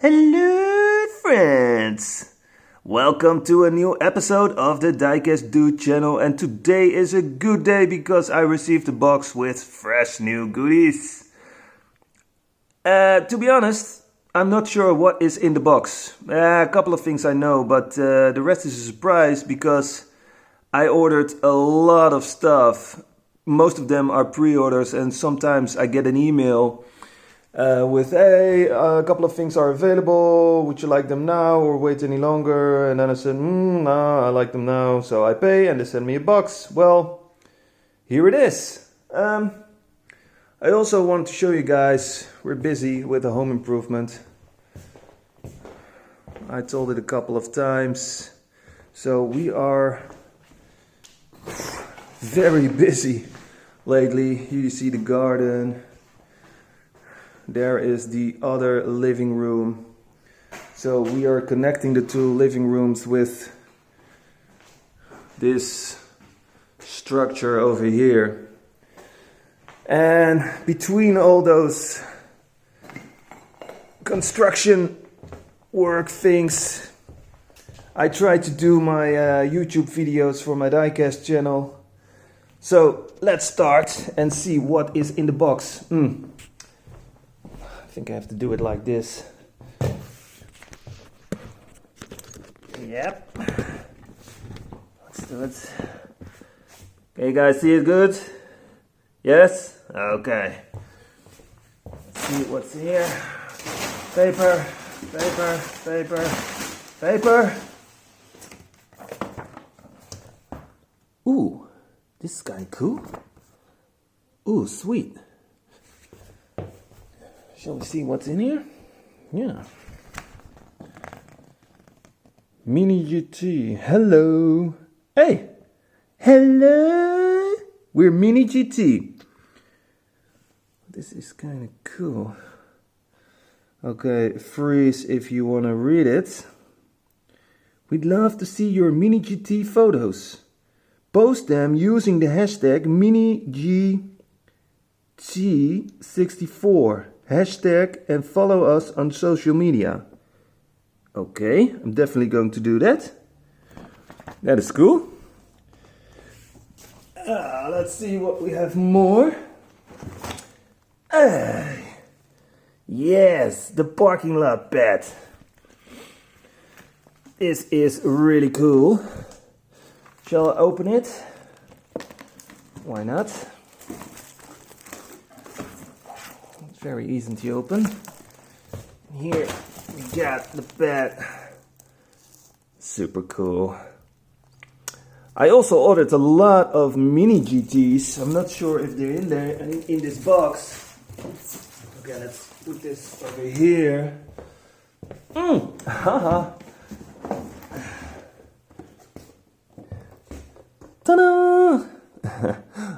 Hello, friends! Welcome to a new episode of the Diecast Dude channel, and today is a good day because I received a box with fresh new goodies. To be honest, I'm not sure what is in the box. A couple of things I know, but the rest is a surprise because I ordered a lot of stuff. Most of them are pre-orders, and sometimes I get an email with, hey, a couple of things are available, would you like them now or wait any longer? And then I said, no, I like them now, so I pay and they send me a box. Well, here it is. I also want to show you guys, we're busy with a home improvement. I told it a couple of times, so we are very busy lately. Here you see the garden. There is the other living room. So we are connecting the two living rooms with this structure over here. And between all those construction work things, I try to do my YouTube videos for my Diecast channel. So let's start and see what is in the box. I think I have to do it like this. Yep. Let's do it. Okay, you guys see it good? Yes? Okay. Let's see what's here. Paper, paper, paper, paper. Ooh, this is kind of cool. Ooh, sweet. Shall we see what's in here? Yeah. Mini GT. Hello. Hey. Hello. We're Mini GT. This is kind of cool. Okay, freeze if you want to read it. We'd love to see your Mini GT photos. Post them using the hashtag MiniGT64. Hashtag and follow us on social media. Okay, I'm definitely going to do that. That is cool. Let's see what we have more. Yes, the parking lot pad. This is really cool. Shall I open it? Why not? Very easy to open. Here we got the pad. Super cool. I also ordered a lot of mini GTs. I'm not sure if they're in there in this box. Okay, let's put this over here. Haha. Ta-da!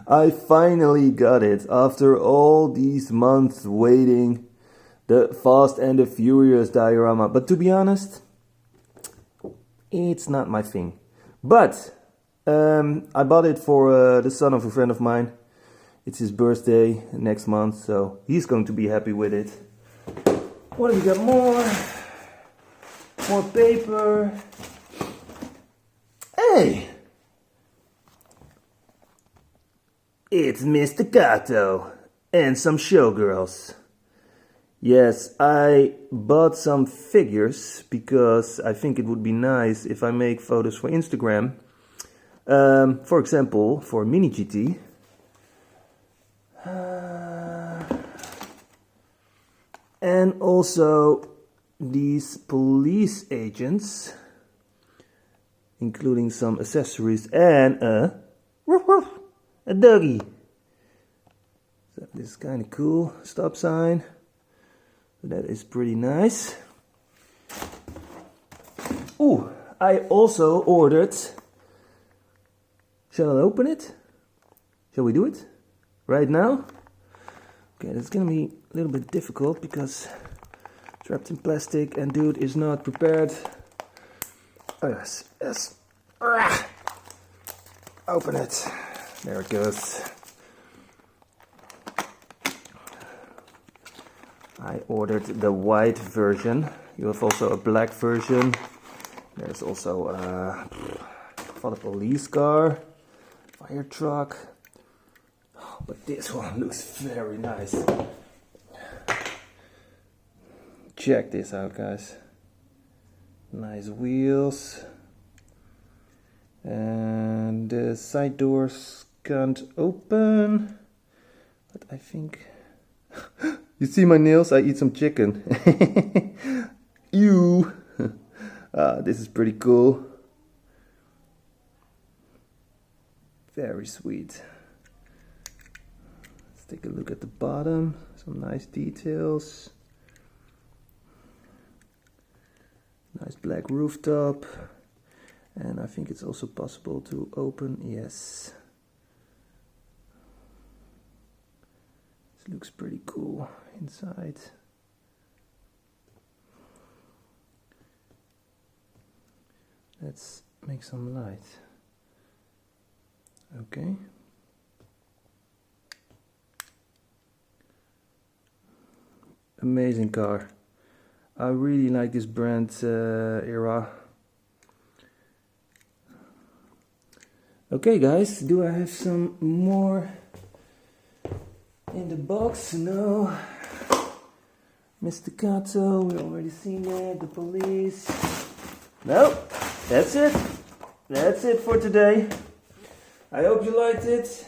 I finally got it after all these months waiting. The Fast and the Furious diorama. But to be honest, it's not my thing. But I bought it for the son of a friend of mine. It's his birthday next month, so he's going to be happy with it. What do we got more? More paper. Hey! It's Mr. Kato and some showgirls. Yes, I bought some figures because I think it would be nice if I make photos for Instagram. For example, for Mini GT. And also these police agents, including some accessories and a doggy. So this is kind of cool. Stop sign. That is pretty nice. Ooh, I also ordered. Shall I open it? Shall we do it? Right now? Okay, that's gonna be a little bit difficult because it's wrapped in plastic and dude is not prepared. Oh yes, yes. Open it. There it goes. I ordered the white version. You have also a black version. There's also for the police car, fire truck. Oh, but this one looks very nice. Check this out, guys. Nice wheels. And the side doors can't open. But I think... You see my nails? I eat some chicken. Ew! This is pretty cool. Very sweet. Let's take a look at the bottom. Some nice details. Nice black rooftop. And I think it's also possible to open. Yes. This looks pretty cool inside. Let's make some light. Okay. Amazing car. I really like this brand era. Okay guys, do I have some more in the box? No. Mr. Kato, we already seen it. The police. No, that's it. That's it for today. I hope you liked it.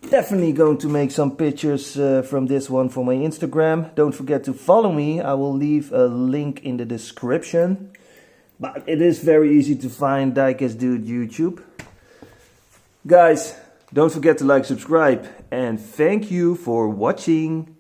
Definitely going to make some pictures from this one for my Instagram. Don't forget to follow me. I will leave a link in the description. But it is very easy to find Diecast Dude YouTube. Guys, don't forget to like, subscribe, and thank you for watching.